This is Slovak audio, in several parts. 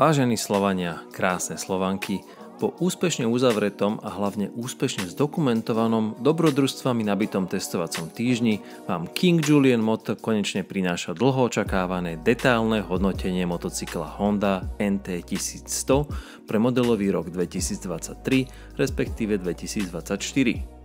Vážení Slovania, krásne Slovanky, po úspešne uzavretom a hlavne úspešne zdokumentovanom dobrodružstvami nabitom testovacom týždni vám King Julien Motor konečne prináša dlho očakávané detailné hodnotenie motocykla Honda NT 1100 pre modelový rok 2023, respektíve 2024.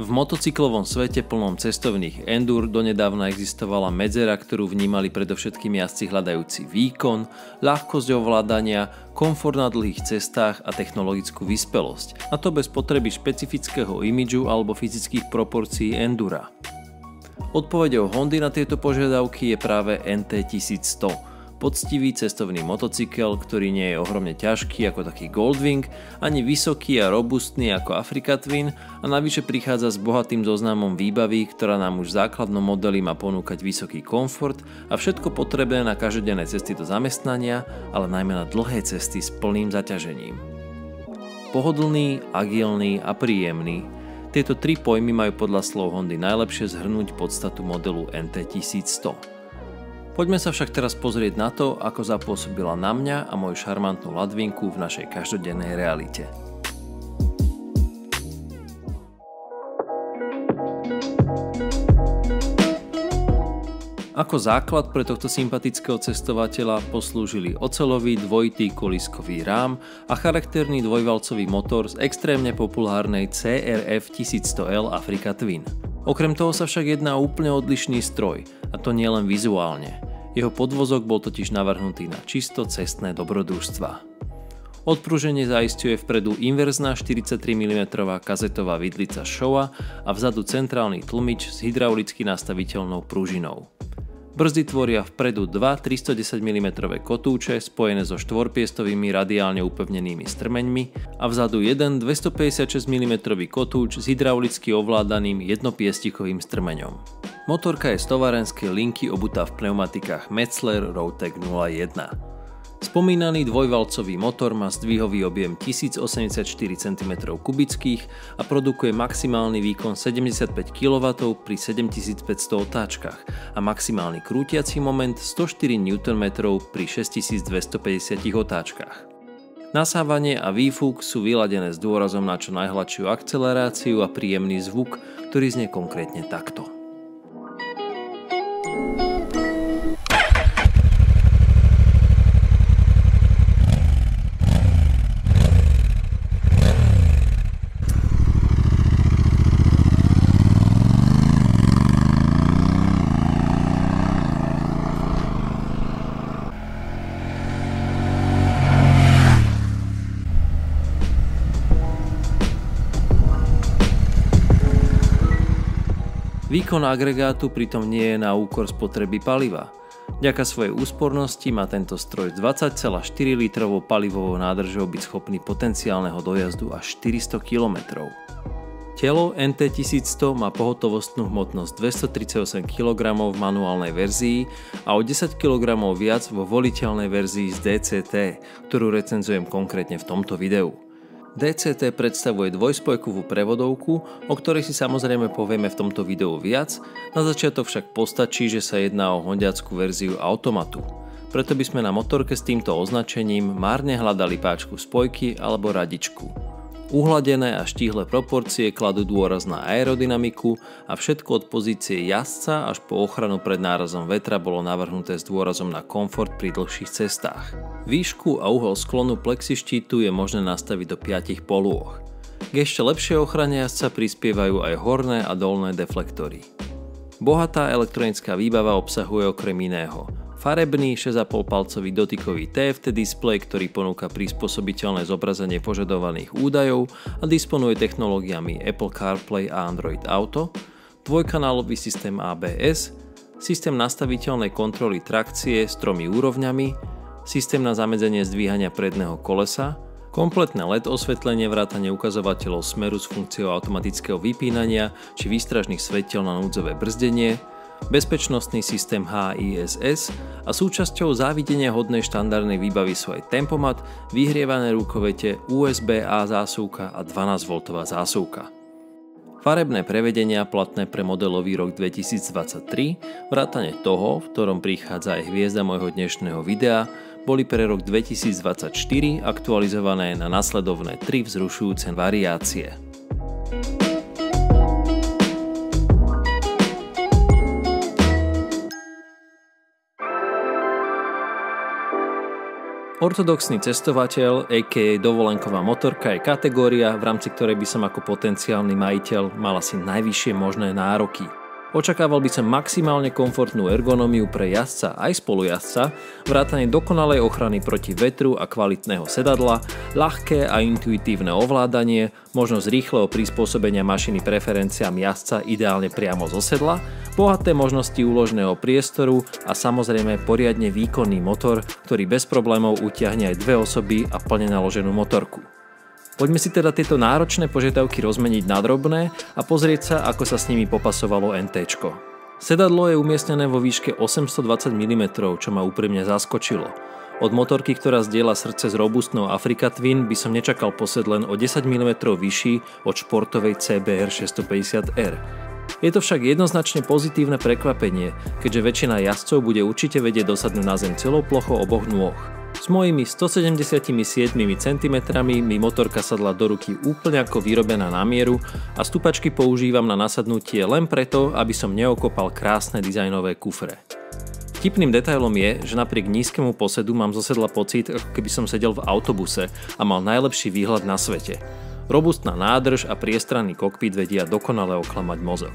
V motocyklovom svete plnom cestovných endur donedávna existovala medzera, ktorú vnímali predovšetkým jazdci hľadajúci výkon, ľahkosť ovládania, komfort na dlhých cestách a technologickú vyspelosť, a to bez potreby špecifického imidžu alebo fyzických proporcií endura. Odpoveďou Hondy na tieto požiadavky je práve NT 1100. Poctivý cestovný motocykel, ktorý nie je ohromne ťažký ako taký Goldwing, ani vysoký a robustný ako Africa Twin a navyše prichádza s bohatým zoznamom výbavy, ktorá nám už v základnom modeli má ponúkať vysoký komfort a všetko potrebné na každodenné cesty do zamestnania, ale najmä na dlhé cesty s plným zaťažením. Pohodlný, agilný a príjemný. Tieto tri pojmy majú podľa slov Hondy najlepšie zhrnúť podstatu modelu NT 1100. Poďme sa však teraz pozrieť na to, ako zapôsobila na mňa a moju šarmantnú ladvinku v našej každodennej realite. Ako základ pre tohto sympatického cestovateľa poslúžili oceľový dvojitý kolískový rám a charakterný dvojvalcový motor z extrémne populárnej CRF 1100L Africa Twin. Okrem toho sa však jedná o úplne odlišný stroj, a to nielen vizuálne. Jeho podvozok bol totiž navrhnutý na čisto cestné dobrodružstvá. Odpruženie zaisťuje vpredu inverzná 43 mm kazetová vidlica Showa a vzadu centrálny tlmič s hydraulicky nastaviteľnou pružinou. Brzdy tvoria vpredu dva 310 mm kotúče spojené so štvorpiestovými radiálne upevnenými strmeňmi a vzadu jeden 256 mm kotúč s hydraulicky ovládaným jednopiestikovým strmeňom. Motorka je z továrenskej linky obutá v pneumatikách Metzler Roadtec 01. Spomínaný dvojvalcový motor má zdvihový objem 1084 cm3 a produkuje maximálny výkon 75 kW pri 7500 otáčkach a maximálny krútiaci moment 104 Nm pri 6250 otáčkach. Nasávanie a výfuk sú vyladené s dôrazom na čo najhladšiu akceleráciu a príjemný zvuk, ktorý znie konkrétne takto. Výkon agregátu pritom nie je na úkor spotreby paliva. Vďaka svojej úspornosti má tento stroj s 20,4 litrovou palivovou nádržou byť schopný potenciálneho dojazdu až 400 km. Telo NT 1100 má pohotovostnú hmotnosť 238 kg v manuálnej verzii a o 10 kg viac vo voliteľnej verzii z DCT, ktorú recenzujem konkrétne v tomto videu. DCT predstavuje dvojspojkovú prevodovku, o ktorej si samozrejme povieme v tomto videu viac, na začiatok však postačí, že sa jedná o hondiackú verziu automatu. Preto by sme na motorke s týmto označením márne hľadali páčku spojky alebo radičku. Uhladené a štíhle proporcie kladú dôraz na aerodynamiku a všetko od pozície jazdca až po ochranu pred nárazom vetra bolo navrhnuté s dôrazom na komfort pri dlhších cestách. Výšku a uhol sklonu plexištítu je možné nastaviť do 5 polôch. K ešte lepšej ochrane jazdca prispievajú aj horné a dolné deflektory. Bohatá elektronická výbava obsahuje okrem iného farebný 6,5-palcový dotykový TFT displej, ktorý ponúka prispôsobiteľné zobrazenie požadovaných údajov a disponuje technológiami Apple CarPlay a Android Auto, dvojkanálový systém ABS, systém nastaviteľnej kontroly trakcie s 3 úrovňami, systém na zamedzenie zdvíhania predného kolesa, kompletné LED osvetlenie vrátane ukazovateľov smeru s funkciou automatického vypínania či výstražných svetiel na núdzové brzdenie, bezpečnostný systém HISS a súčasťou závidenia hodnej štandardnej výbavy sú aj tempomat, vyhrievané rukovete, USB-A zásuvka a 12V zásuvka. Farebné prevedenia platné pre modelový rok 2023, vrátane toho, v ktorom prichádza aj hviezda môjho dnešného videa, boli pre rok 2024 aktualizované na nasledovné 3 vzrušujúce variácie. Ortodoxný cestovateľ, a.k.a. dovolenková motorka je kategória, v rámci ktorej by som ako potenciálny majiteľ mal asi najvyššie možné nároky. Očakával by som maximálne komfortnú ergonómiu pre jazdca aj spolujazdca, vrátane dokonalej ochrany proti vetru a kvalitného sedadla, ľahké a intuitívne ovládanie, možnosť rýchleho prispôsobenia mašiny preferenciám jazdca ideálne priamo zo sedla, bohaté možnosti úložného priestoru a samozrejme poriadne výkonný motor, ktorý bez problémov utiahne aj 2 osoby a plne naloženú motorku. Poďme si teda tieto náročné požiadavky rozmeniť na drobné a pozrieť sa, ako sa s nimi popasovalo NT-čko. Sedadlo je umiestnené vo výške 820 mm, čo ma úprimne zaskočilo. Od motorky, ktorá zdieľa srdce s robustnou Africa Twin, by som nečakal posed len o 10 mm vyšší od športovej CBR 650R. Je to však jednoznačne pozitívne prekvapenie, keďže väčšina jazdcov bude určite vedieť dosadnúť na zem celou plochou oboch nôh. S mojimi 177 cm mi motorka sadla do ruky úplne ako vyrobená na mieru a stupačky používam na nasadnutie len preto, aby som neokopal krásne dizajnové kufre. Vtipným detailom je, že napriek nízkemu posedu mám zo sedla pocit, ako keby som sedel v autobuse a mal najlepší výhľad na svete. Robustná nádrž a priestranný kokpit vedia dokonale oklamať mozog.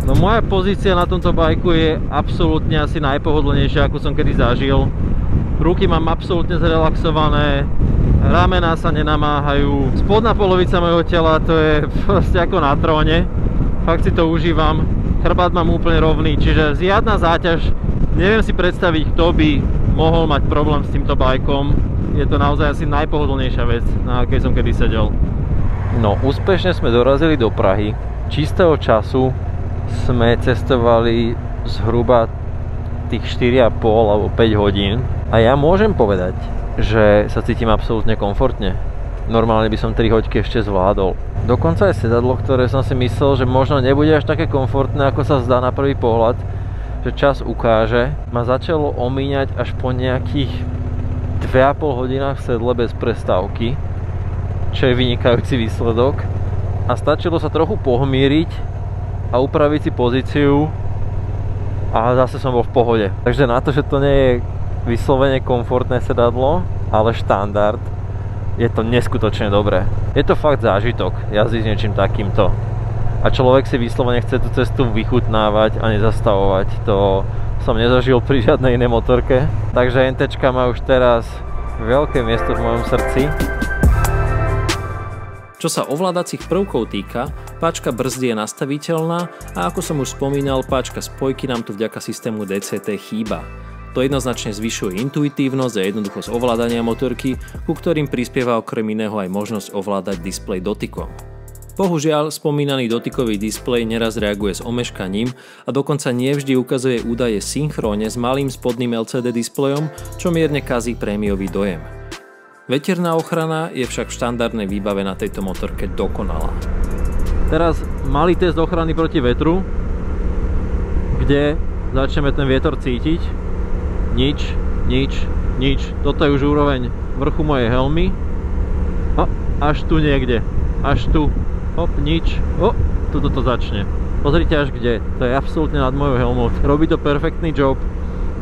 No moja pozícia na tomto bajku je absolútne asi najpohodlnejšia, ako som kedy zažil. Ruky mám absolútne zrelaxované, ramená sa nenamáhajú, spodná polovica mojho tela to je proste ako na tróne. Fakt si to užívam, chrbát mám úplne rovný, čiže žiadna záťaž, neviem si predstaviť, kto by mohol mať problém s týmto bajkom. Je to naozaj asi najpohodlnejšia vec, na akej som kedy sedel. No, úspešne sme dorazili do Prahy. Čistého času sme cestovali zhruba tých 4,5 alebo 5 hodín. A ja môžem povedať, že sa cítim absolútne komfortne. Normálne by som 3 hoďky ešte zvládol. Dokonca aj sedadlo, ktoré som si myslel, že možno nebude až také komfortné, ako sa zdá na prvý pohľad, že čas ukáže, ma začalo omíňať až po nejakých 2,5 hodinách v sedle bez prestávky, čo je vynikajúci výsledok. A stačilo sa trochu pohmíriť a upraviť si pozíciu a zase som bol v pohode. Takže na to, že to nie je vyslovene komfortné sedadlo, ale štandard, je to neskutočne dobré. Je to fakt zážitok jazdiť s niečím takýmto. A človek si vyslovene chce tú cestu vychutnávať a nezastavovať. To som nezažil pri žiadnej inej motorke. Takže NT-čka má už teraz veľké miesto v mojom srdci. Čo sa ovládacích prvkov týka, páčka brzdy je nastaviteľná a ako som už spomínal, páčka spojky nám tu vďaka systému DCT chýba. To jednoznačne zvyšuje intuitívnosť a jednoduchosť ovládania motorky, ku ktorým prispieva okrem iného aj možnosť ovládať displej dotykom. Bohužiaľ, spomínaný dotykový displej neraz reaguje s omeškaním a dokonca nevždy ukazuje údaje synchrónne s malým spodným LCD displejom, čo mierne kazí prémiový dojem. Veterná ochrana je však v štandardnej výbave na tejto motorke dokonalá. Teraz malý test ochrany proti vetru, kde začneme ten vietor cítiť. Nič. Toto je už úroveň vrchu mojej helmy. Až tu niekde. Až tu. Hop, nič. Tuto to začne. Pozrite až kde. To je absolútne nad mojou helmou. Robí to perfektný job.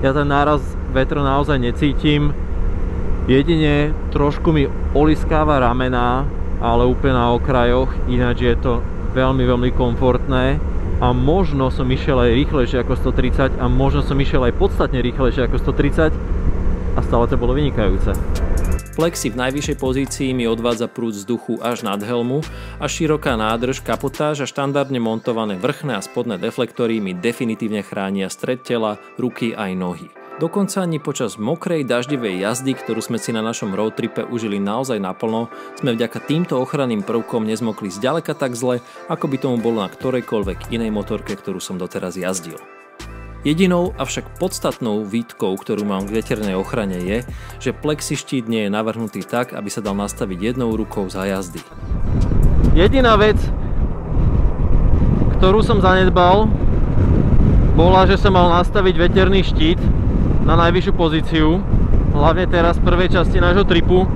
Ja ten náraz vetra naozaj necítim. Jedine trošku mi oliskáva ramená, ale úplne na okrajoch. Ináč je to veľmi, veľmi komfortné. A možno som išiel aj rýchlejšie ako 130 a možno som išiel aj podstatne rýchlejšie ako 130 a stále to bolo vynikajúce. Plexi v najvyššej pozícii mi odvádza prúd vzduchu až nad helmu a široká nádrž, kapotáž a štandardne montované vrchné a spodné deflektory mi definitívne chránia stred tela, ruky aj nohy. Dokonca ani počas mokrej daždivej jazdy, ktorú sme si na našom roadtripe užili naozaj naplno, sme vďaka týmto ochranným prvkom nezmokli zďaleka tak zle, ako by tomu bolo na ktorejkoľvek inej motorke, ktorú som doteraz jazdil. Jedinou, avšak podstatnou výtkou, ktorú mám k veternej ochrane je, že plexištít nie je navrhnutý tak, aby sa dal nastaviť jednou rukou za jazdy. Jediná vec, ktorú som zanedbal, bola, že som mal nastaviť veterný štít na najvyššiu pozíciu, hlavne teraz v prvej časti nášho tripu,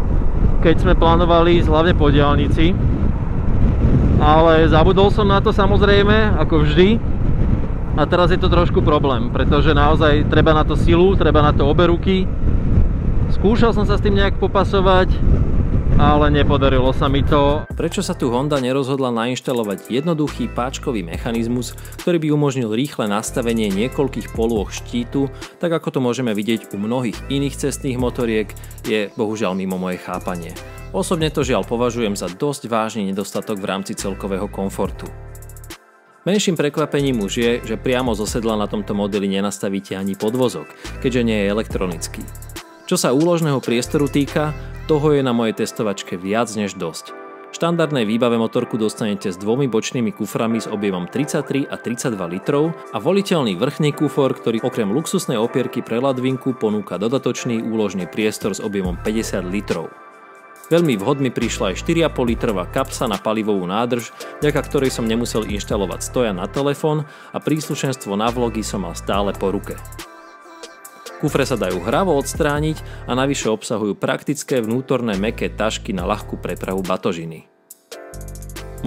keď sme plánovali ísť hlavne po diaľnici. Ale zabudol som na to samozrejme, ako vždy. A teraz je to trošku problém, pretože naozaj treba na to silu, treba na to obe ruky. Skúšal som sa s tým nejak popasovať, ale nepodarilo sa mi to. Prečo sa tu Honda nerozhodla nainštalovať jednoduchý páčkový mechanizmus, ktorý by umožnil rýchle nastavenie niekoľkých polôch štítu, tak ako to môžeme vidieť u mnohých iných cestných motoriek, je bohužiaľ mimo moje chápanie. Osobne to žiaľ považujem za dosť vážny nedostatok v rámci celkového komfortu. Menším prekvapením už je, že priamo zo sedla na tomto modeli nenastavíte ani podvozok, keďže nie je elektronický. Čo sa úložného priestoru týka, toho je na mojej testovačke viac než dosť. V štandardnej výbave motorku dostanete s dvomi bočnými kuframi s objemom 33 a 32 litrov a voliteľný vrchný kufor, ktorý okrem luxusnej opierky pre ladvinku ponúka dodatočný úložný priestor s objemom 50 litrov. Veľmi vhod mi prišla aj 4,5 litrová kapsa na palivovú nádrž, vďaka ktorej som nemusel inštalovať stojan na telefón a príslušenstvo na vlogy som mal stále po ruke. Kufre sa dajú hravo odstrániť a navyše obsahujú praktické vnútorné mäkké tašky na ľahkú prepravu batožiny.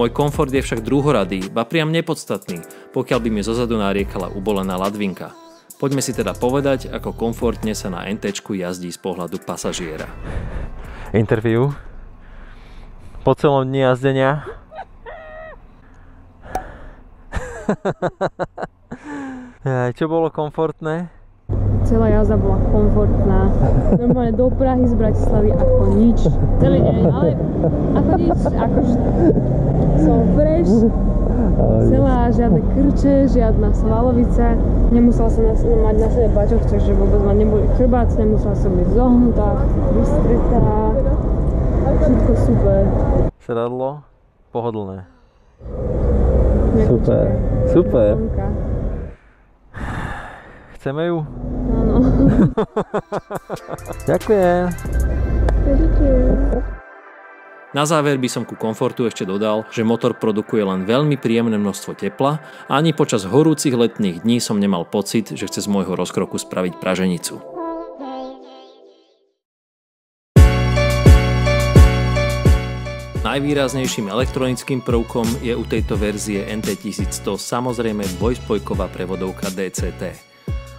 Môj komfort je však druhoradý, ba priam nepodstatný, pokiaľ by mi zozadu nariekala ubolená ladvinka. Poďme si teda povedať, ako komfortne sa na NT-čku jazdí z pohľadu pasažiera. Interview po celom dni jazdenia. Čo bolo komfortné? Celá jazda bola komfortná. Normálne do Prahy z Bratislavy ako nič. Celý deň, ale ako nič. Akože som fresh. Celá, žiadne krče, žiadna svalovica. Nemusela som mať na sebe bačok, takže vôbec ma neboli chrbát, nemusela som byť zohnutá, vystretá. Všetko super. Sedadlo pohodlné. Super. Super. Chceme ju? Áno. Ďakujem. Na záver by som ku komfortu ešte dodal, že motor produkuje len veľmi príjemné množstvo tepla a ani počas horúcich letných dní som nemal pocit, že chce z môjho rozkroku spraviť praženicu. Najvýraznejším elektronickým prvkom je u tejto verzie NT1100 samozrejme dvojspojková prevodovka DCT.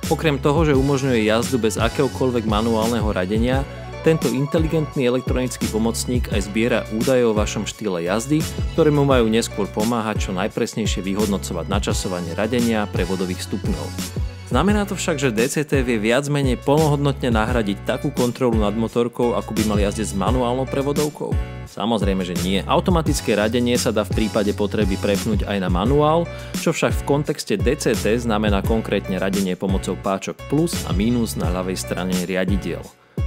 Okrem toho, že umožňuje jazdu bez akéhokoľvek manuálneho radenia, tento inteligentný elektronický pomocník aj zbiera údaje o vašom štýle jazdy, ktoré mu majú neskôr pomáhať čo najpresnejšie vyhodnocovať načasovanie radenia prevodových stupňov. Znamená to však, že DCT vie viac menej plnohodnotne nahradiť takú kontrolu nad motorkou, ako by mal jazdeť s manuálnou prevodovkou? Samozrejme, že nie. Automatické radenie sa dá v prípade potreby prepnúť aj na manuál, čo však v kontexte DCT znamená konkrétne radenie pomocou páčok plus a mínus na ľavej strane riadidiel.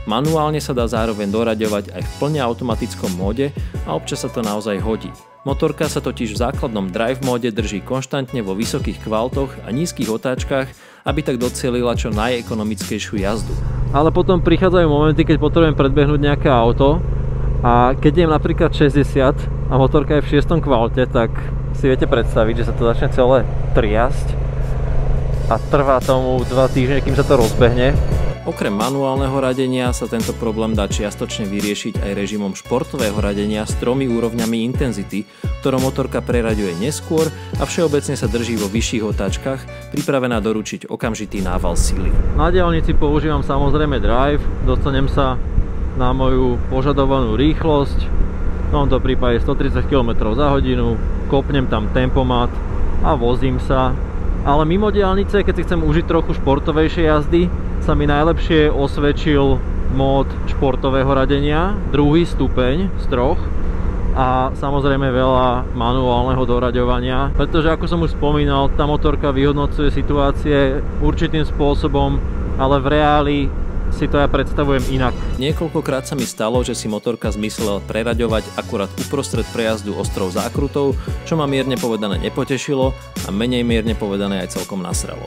Manuálne sa dá zároveň doraďovať aj v plne automatickom móde a občas sa to naozaj hodí. Motorka sa totiž v základnom drive móde drží konštantne vo vysokých kvaltoch a nízkych otáčkach, aby tak docielila čo najekonomickejšiu jazdu. Ale potom prichádzajú momenty, keď potrebujem predbehnúť nejaké auto a keď idem napríklad 60 a motorka je v 6. kvalte, tak si viete predstaviť, že sa to začne celé triasť a trvá tomu 2 týždne, kým sa to rozbehne. Okrem manuálneho radenia sa tento problém dá čiastočne vyriešiť aj režimom športového radenia s 3 úrovňami intenzity, ktorou motorka preraďuje neskôr a všeobecne sa drží vo vyšších otáčkach, pripravená doručiť okamžitý nával sily. Na diaľnici používam samozrejme drive, dostanem sa na moju požadovanú rýchlosť, v tomto prípade 130 km za hodinu, kopnem tam tempomat a vozím sa. Ale mimo diaľnice, keď si chcem užiť trochu športovejšie jazdy, sa mi najlepšie osvedčil mód športového radenia, 2. stupeň z 3 a samozrejme veľa manuálneho doraďovania, pretože ako som už spomínal, tá motorka vyhodnocuje situácie určitým spôsobom, ale v reáli si to ja predstavujem inak. Niekoľkokrát sa mi stalo, že si motorka zmyslela preraďovať akurát uprostred prejazdu ostrov zákrutov, čo ma mierne povedané nepotešilo a menej mierne povedané aj celkom nasralo.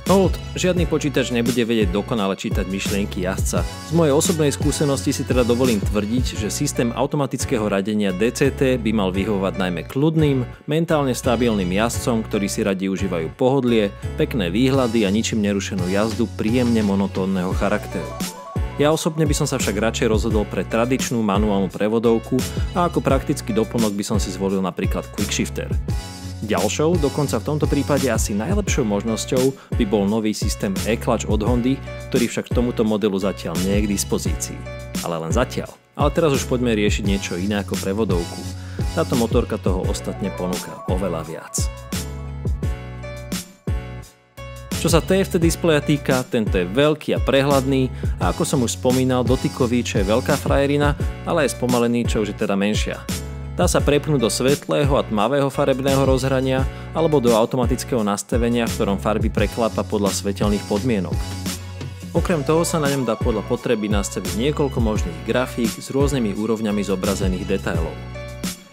Hold, žiadny počítač nebude vedieť dokonale čítať myšlienky jazdca. Z mojej osobnej skúsenosti si teda dovolím tvrdiť, že systém automatického radenia DCT by mal vyhovovať najmä kľudným, mentálne stabilným jazdcom, ktorí si radi užívajú pohodlie, pekné výhľady a ničím nerušenú jazdu príjemne monotónneho charakteru. Ja osobne by som sa však radšej rozhodol pre tradičnú manuálnu prevodovku a ako praktický doplnok by som si zvolil napríklad Quickshifter. Ďalšou, dokonca v tomto prípade asi najlepšou možnosťou by bol nový systém e-clutch od Hondy, ktorý však tomuto modelu zatiaľ nie je k dispozícii. Ale len zatiaľ. Ale teraz už poďme riešiť niečo iné ako prevodovku. Táto motorka toho ostatne ponúka oveľa viac. Čo sa TFT displeja týka, tento je veľký a prehľadný a ako som už spomínal, dotykový, čo je veľká frajerina, ale aj spomalený, čo už je teda menšia. Dá sa prepnúť do svetlého a tmavého farebného rozhrania alebo do automatického nastavenia, v ktorom farby preklápa podľa svetelných podmienok. Okrem toho sa na ňom dá podľa potreby nastaviť niekoľko možných grafík s rôznymi úrovňami zobrazených detailov.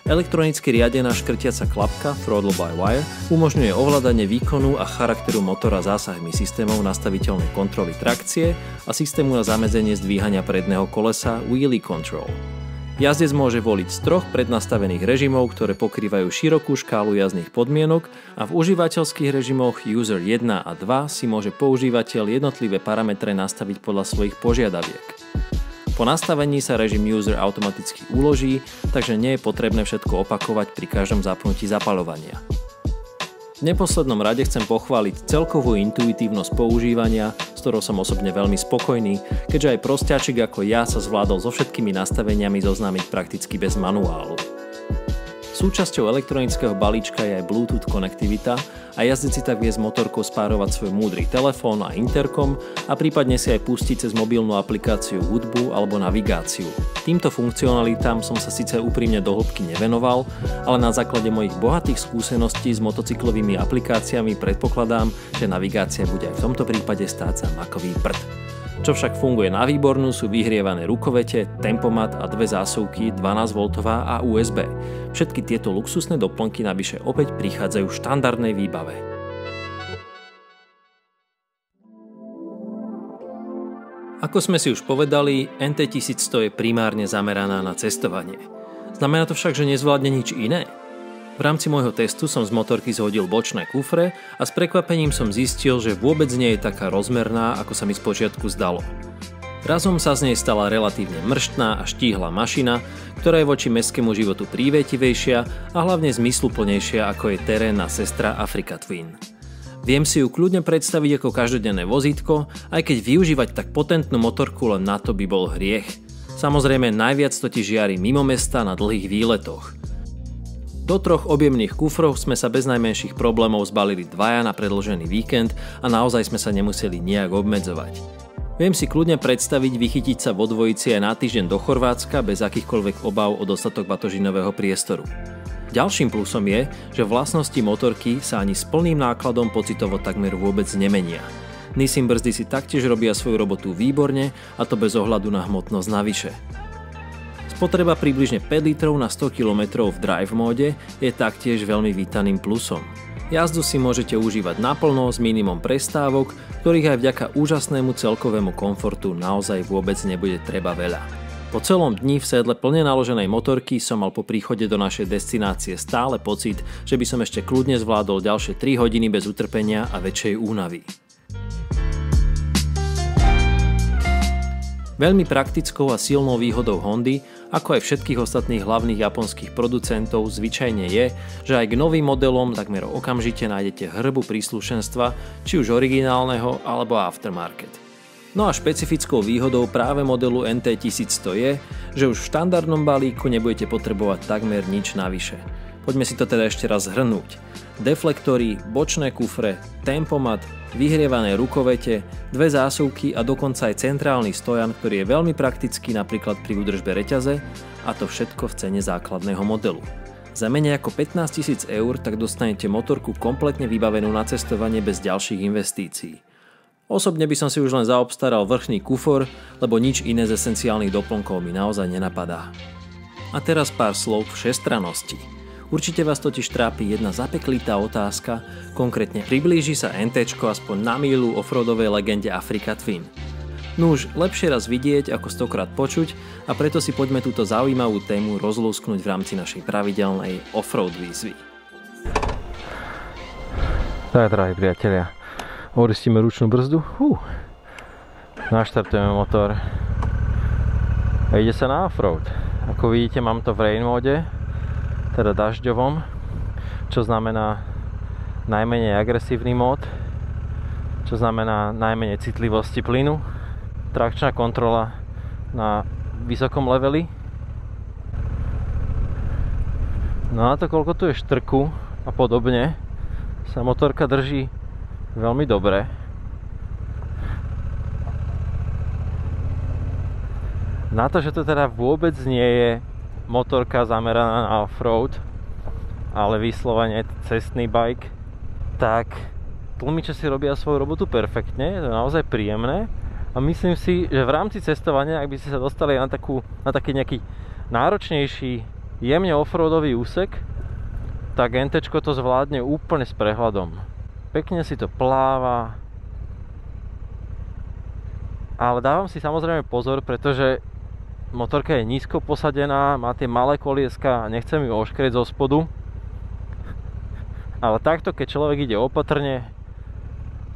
Elektronicky riadená škrtiaca klapka Throttle by Wire umožňuje ovládanie výkonu a charakteru motora zásahmi systémov nastaviteľnej kontroly trakcie a systému na zamedzenie zdvíhania predného kolesa Wheelie Control. Jazdec môže voliť z 3 prednastavených režimov, ktoré pokrývajú širokú škálu jazdných podmienok a v užívateľských režimoch User 1 a 2 si môže používateľ jednotlivé parametre nastaviť podľa svojich požiadaviek. Po nastavení sa režim User automaticky uloží, takže nie je potrebné všetko opakovať pri každom zapnutí zapaľovania. V neposlednom rade chcem pochváliť celkovú intuitívnosť používania, s ktorou som osobne veľmi spokojný, keďže aj prostiačik ako ja sa zvládol so všetkými nastaveniami zoznámiť prakticky bez manuálu. Súčasťou elektronického balíčka je aj Bluetooth konektivita a jazdec si tak vie s motorkou spárovať svoj múdry telefón a interkom a prípadne si aj pustiť cez mobilnú aplikáciu hudbu alebo navigáciu. Týmto funkcionalitám som sa síce úprimne do hĺbky nevenoval, ale na základe mojich bohatých skúseností s motocyklovými aplikáciami predpokladám, že navigácia bude aj v tomto prípade stáť za makový prd. Čo však funguje na výbornú sú vyhrievané rukovete, tempomat a 2 zásuvky 12V a USB. Všetky tieto luxusné doplnky navyše opäť prichádzajú v štandardnej výbave. Ako sme si už povedali, NT1100 je primárne zameraná na cestovanie. Znamená to však, že nezvládne nič iné? V rámci môjho testu som z motorky zhodil bočné kufre a s prekvapením som zistil, že vôbec nie je taká rozmerná, ako sa mi spočiatku zdalo. Razom sa z nej stala relatívne mrštná a štíhla mašina, ktorá je voči mestskému životu prívetivejšia a hlavne zmysluplnejšia ako je terénna sestra Africa Twin. Viem si ju kľudne predstaviť ako každodenné vozítko, aj keď využívať tak potentnú motorku len na to by bol hriech. Samozrejme najviac totiž žiari mimo mesta na dlhých výletoch. Do 3 objemných kufrov sme sa bez najmenších problémov zbalili 2 na predĺžený víkend a naozaj sme sa nemuseli nejak obmedzovať. Viem si kľudne predstaviť vychytiť sa vo dvojici aj na týždeň do Chorvátska bez akýchkoľvek obav o dostatok batožinového priestoru. Ďalším plusom je, že vlastnosti motorky sa ani s plným nákladom pocitovo takmer vôbec nemenia. Nissin brzdy si taktiež robia svoju robotu výborne a to bez ohľadu na hmotnosť navyše. Spotreba približne 5 litrov na 100 km v drive móde je taktiež veľmi vítaným plusom. Jazdu si môžete užívať naplno s minimum prestávok, ktorých aj vďaka úžasnému celkovému komfortu naozaj vôbec nebude treba veľa. Po celom dni v sedle plne naloženej motorky som mal po príchode do našej destinácie stále pocit, že by som ešte kľudne zvládol ďalšie 3 hodiny bez utrpenia a väčšej únavy. Veľmi praktickou a silnou výhodou Hondy, ako aj všetkých ostatných hlavných japonských producentov, zvyčajne je, že aj k novým modelom takmer okamžite nájdete hrbu príslušenstva, či už originálneho alebo aftermarket. No a špecifickou výhodou práve modelu NT1100 je, že už v štandardnom balíku nebudete potrebovať takmer nič navyše. Poďme si to teda ešte raz zhrnúť. Deflektory, bočné kufre, tempomat, vyhrievané rukovete, 2 zásuvky a dokonca aj centrálny stojan, ktorý je veľmi praktický napríklad pri údržbe reťaze, a to všetko v cene základného modelu. Za menej ako 15 000 eur tak dostanete motorku kompletne vybavenú na cestovanie bez ďalších investícií. Osobne by som si už len zaobstaral vrchný kufor, lebo nič iné z esenciálnych doplnkov mi naozaj nenapadá. A teraz pár slov k všestrannosti. Určite vás totiž trápi jedna zapeklitá otázka, konkrétne priblíži sa NTčko aspoň na míľu offroadovej legende Africa Twin. Nuž, lepšie raz vidieť ako 100-krát počuť a preto si poďme túto zaujímavú tému rozlúsknuť v rámci našej pravidelnej offroad výzvy. Tak, drahí priatelia, oristíme ručnú brzdu, naštartujeme motor a ide sa na offroad. Ako vidíte, mám to v rain móde, teda dažďovom, čo znamená najmenej agresívny mód, čo znamená najmenej citlivosti plynu, trakčná kontrola na vysokom leveli. No na to, koľko tu je štrku a podobne, sa motorka drží veľmi dobre. Na to, že to teda vôbec nie je motorka zameraná na offroad, ale vyslovene cestný bike, tak tlmiče si robia svoju robotu perfektne, to je naozaj príjemné a myslím si, že v rámci cestovania, ak by ste sa dostali na taký nejaký náročnejší, jemne offroadový úsek, tak NTčko to zvládne úplne s prehľadom. Pekne si to pláva, ale dávam si samozrejme pozor, pretože motorka je nízko posadená, má tie malé kolieska a nechcem ju oškrieť zo spodu. Ale takto, keď človek ide opatrne,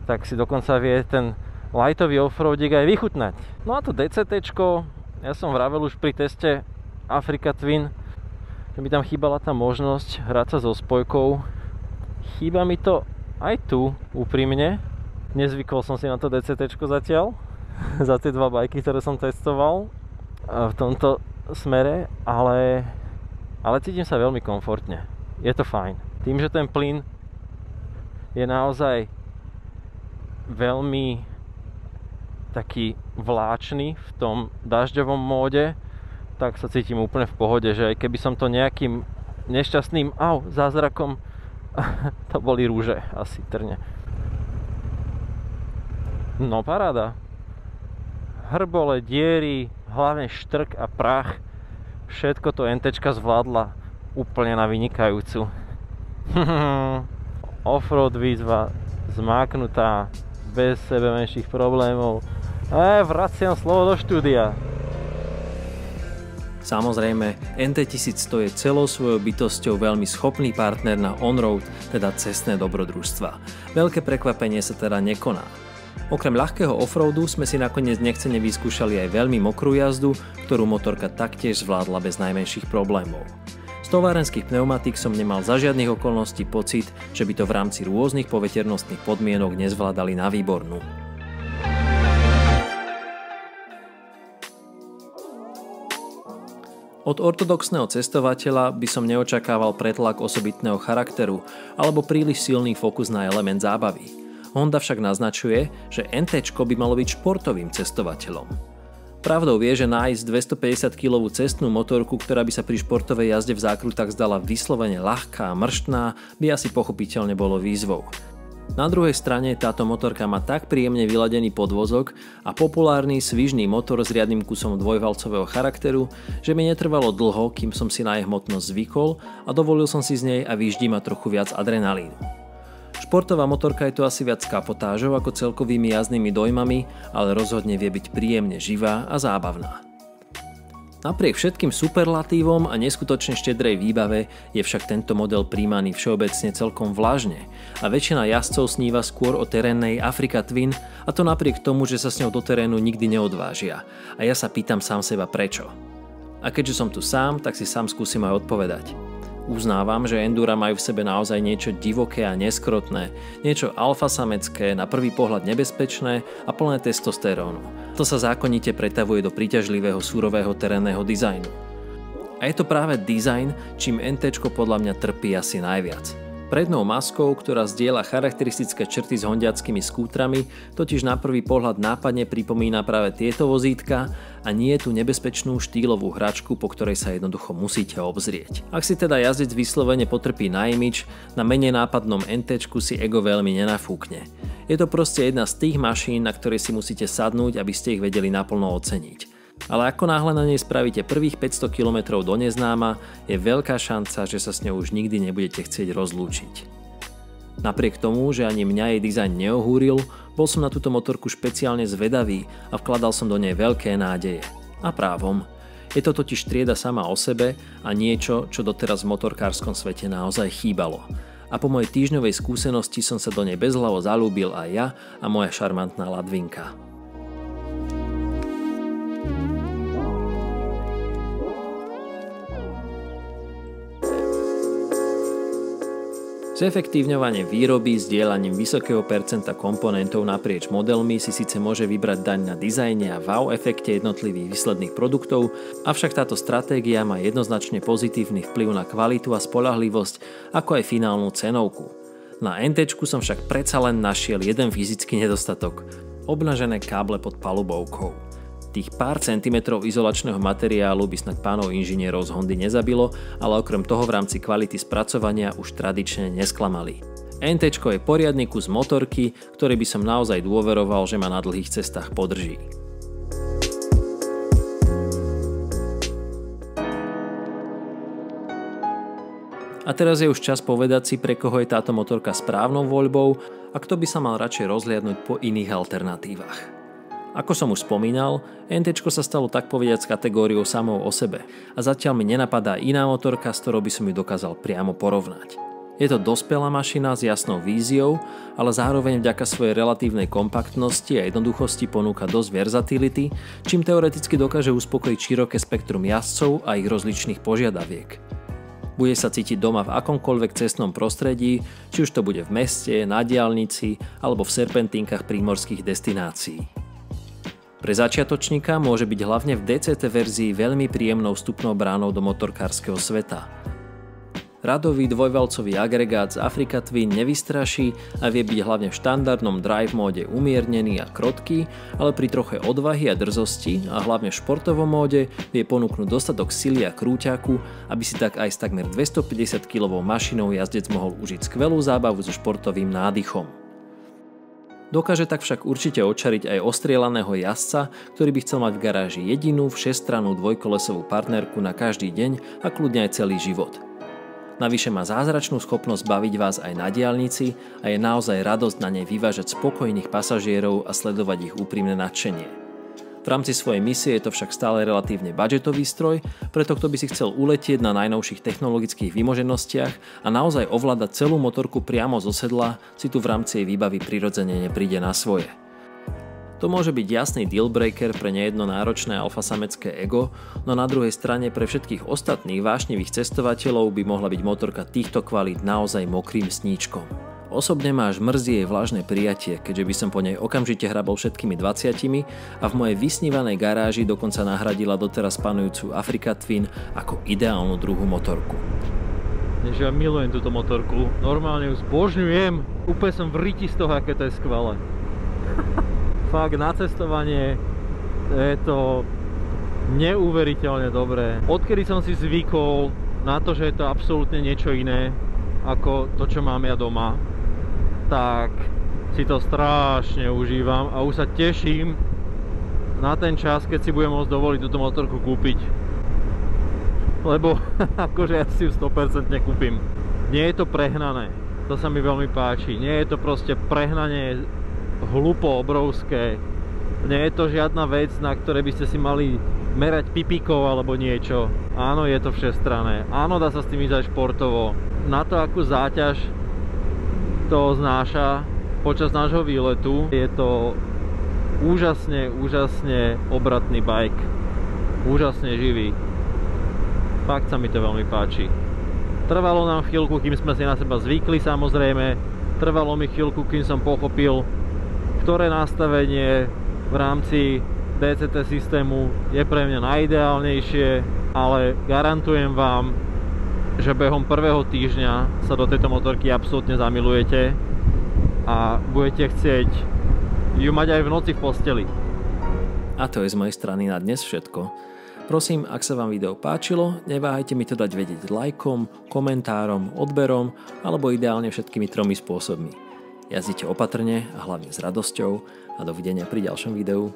tak si dokonca vie ten lightový offroadík aj vychutnať. No a to DCTčko, ja som vravel už pri teste Africa Twin, že mi tam chýbala tá možnosť hrať sa so spojkou. Chýba mi to aj tu, úprimne. Nezvykol som si na to DCTčko zatiaľ, za tie dva bajky, ktoré som testoval v tomto smere, ale cítim sa veľmi komfortne. Je to fajn. Tým, že ten plyn je naozaj veľmi taký vláčny v tom dažďovom móde, tak sa cítim úplne v pohode, že keby som to nejakým nešťastným zázrakom, to boli rúže asi trne. No paráda. Hrbole, diery, hlavne štrk a prach, všetko to NTčka zvládla úplne na vynikajúcu. Offroad výzva zmáknutá, bez sebe menších problémov. Vraciam slovo do štúdia. Samozrejme, NT1100 je celou svojou bytosťou veľmi schopný partner na on-road, teda cestné dobrodružstva. Veľké prekvapenie sa teda nekoná. Okrem ľahkého offroadu sme si nakoniec nechcene vyskúšali aj veľmi mokrú jazdu, ktorú motorka taktiež zvládla bez najmenších problémov. Z továrenských pneumatík som nemal za žiadnych okolností pocit, že by to v rámci rôznych poveternostných podmienok nezvládali na výbornú. Od ortodoxného cestovateľa by som neočakával pretlak osobitného charakteru alebo príliš silný fokus na element zábavy. Honda však naznačuje, že NTčko by malo byť športovým cestovateľom. Pravdou je, že nájsť 250 kg cestnú motorku, ktorá by sa pri športovej jazde v zákrutách zdala vyslovene ľahká a mrštná, by asi pochopiteľne bolo výzvou. Na druhej strane táto motorka má tak príjemne vyladený podvozok a populárny svižný motor s riadnym kusom dvojvalcového charakteru, že mi netrvalo dlho, kým som si na jej hmotnosť zvykol a dovolil som si z nej a vyždí ma trochu viac adrenalínu. Športová motorka je to asi viac kapotážou ako celkovými jazdnými dojmami, ale rozhodne vie byť príjemne živá a zábavná. Napriek všetkým superlatívom a neskutočne štedrej výbave je však tento model príjmaný všeobecne celkom vlažne a väčšina jazdcov sníva skôr o terénnej Africa Twin, a to napriek tomu, že sa s ňou do terénu nikdy neodvážia. A ja sa pýtam sám seba prečo. A keďže som tu sám, tak si sám skúsim aj odpovedať. Uznávam, že endura majú v sebe naozaj niečo divoké a neskrotné, niečo alfasamecké, na prvý pohľad nebezpečné a plné testosterónu. To sa zákonite pretavuje do príťažlivého súrového terénneho dizajnu. A je to práve dizajn, čím NTčko podľa mňa trpí asi najviac. Prednou maskou, ktorá zdieľa charakteristické črty s hondiackými skútrami, totiž na prvý pohľad nápadne pripomína práve tieto vozítka a nie je tu nebezpečnú štýlovú hračku, po ktorej sa jednoducho musíte obzrieť. Ak si teda jazdec vyslovene potrpí na imidž, na menej nápadnom NTčku si ego veľmi nenafúkne. Je to proste jedna z tých mašín, na ktoré si musíte sadnúť, aby ste ich vedeli naplno oceniť. Ale ako náhle na nej spravíte prvých 500 km do neznáma, je veľká šanca, že sa s ňou už nikdy nebudete chcieť rozlúčiť. Napriek tomu, že ani mňa jej dizajn neohúril, bol som na túto motorku špeciálne zvedavý a vkladal som do nej veľké nádeje. A právom. Je to totiž trieda sama o sebe a niečo, čo doteraz v motorkárskom svete naozaj chýbalo. A po mojej týždňovej skúsenosti som sa do nej bezhlavo zalúbil aj ja a moja šarmantná Ladvinka. Zefektívňovanie výroby zdieľaním vysokého percenta komponentov naprieč modelmi si síce môže vybrať daň na dizajne a wow efekte jednotlivých výsledných produktov, avšak táto stratégia má jednoznačne pozitívny vplyv na kvalitu a spoľahlivosť, ako aj finálnu cenovku. Na NT som však predsa len našiel jeden fyzický nedostatok – obnažené káble pod palubovkou. Tých pár centimetrov izolačného materiálu by snad pánov inžinierov z Hondy nezabilo, ale okrem toho v rámci kvality spracovania už tradične nesklamali. NT je poriadny kus motorky, ktorý by som naozaj dôveroval, že ma na dlhých cestách podrží. A teraz je už čas povedať si, pre koho je táto motorka správnou voľbou a kto by sa mal radšej rozhliadnuť po iných alternatívach. Ako som už spomínal, NT sa stalo tak povediac kategóriou samou o sebe a zatiaľ mi nenapadá iná motorka, s ktorou by som ju dokázal priamo porovnať. Je to dospelá mašina s jasnou víziou, ale zároveň vďaka svojej relatívnej kompaktnosti a jednoduchosti ponúka dosť versatility, čím teoreticky dokáže uspokojiť široké spektrum jazdcov a ich rozličných požiadaviek. Bude sa cítiť doma v akomkoľvek cestnom prostredí, či už to bude v meste, na diaľnici alebo v serpentínkach prímorských destinácií. Pre začiatočníka môže byť hlavne v DCT verzii veľmi príjemnou vstupnou bránou do motorkárskeho sveta. Radový dvojvalcový agregát z Africa Twin nevystraší a vie byť hlavne v štandardnom drive móde umiernený a krotký, ale pri troche odvahy a drzosti a hlavne v športovom móde vie ponúknuť dostatok sily a krúťaku, aby si tak aj s takmer 250 kg mašinou jazdec mohol užiť skvelú zábavu so športovým nádychom. Dokáže tak však určite očariť aj ostrielaného jazdca, ktorý by chcel mať v garáži jedinú všestrannú dvojkolesovú partnerku na každý deň a kľudne aj celý život. Navyše má zázračnú schopnosť baviť vás aj na diaľnici a je naozaj radosť na nej vyvážať spokojných pasažierov a sledovať ich úprimné nadšenie. V rámci svojej misie je to však stále relatívne budžetový stroj, preto kto by si chcel uletieť na najnovších technologických vymoženostiach a naozaj ovládať celú motorku priamo zo sedla, si tu v rámci jej výbavy prirodzene nepríde na svoje. To môže byť jasný dealbreaker pre nejedno náročné alfasamecké ego, no na druhej strane pre všetkých ostatných vášnivých cestovateľov by mohla byť motorka týchto kvalít naozaj mokrým sníčkom. Osobne ma až mrzí jej vlažné prijatie, keďže by som po nej okamžite hrabol všetkými 20 a v mojej vysnívanej garáži dokonca nahradila doteraz panujúcu Africa Twin ako ideálnu druhú motorku. Než ja milujem túto motorku, normálne ju zbožňujem, úplne som v riti z toho, aké to je skvelé. Fakt, na cestovanie je to neuveriteľne dobré. Odkedy som si zvykol na to, že je to absolútne niečo iné ako to, čo mám ja doma, tak si to strašne užívam a už sa teším na ten čas, keď si budem môcť dovoliť túto motorku kúpiť. Lebo akože ja si ju 100% kúpim. Nie je to prehnané, to sa mi veľmi páči. Nie je to proste prehnanie hlupo obrovské. Nie je to žiadna vec, na ktorej by ste si mali merať pipíkov alebo niečo. Áno, je to všestranné. Áno, dá sa s tým ísť aj športovo. Na to, akú záťaž to znáša počas nášho výletu, je to úžasne obratný bike. Úžasne živý. Fakt sa mi to veľmi páči. Trvalo nám chvíľku, kým sme si na seba zvykli, samozrejme. Trvalo mi chvíľku, kým som pochopil, ktoré nastavenie v rámci DCT systému je pre mňa najideálnejšie, ale garantujem vám, že behom prvého týždňa sa do tejto motorky absolútne zamilujete a budete chcieť ju mať aj v noci v posteli. A to je z mojej strany na dnes všetko. Prosím, ak sa vám video páčilo, neváhajte mi to dať vedieť lajkom, komentárom, odberom alebo ideálne všetkými 3 spôsobmi. Jazdite opatrne a hlavne s radosťou a dovidenia pri ďalšom videu.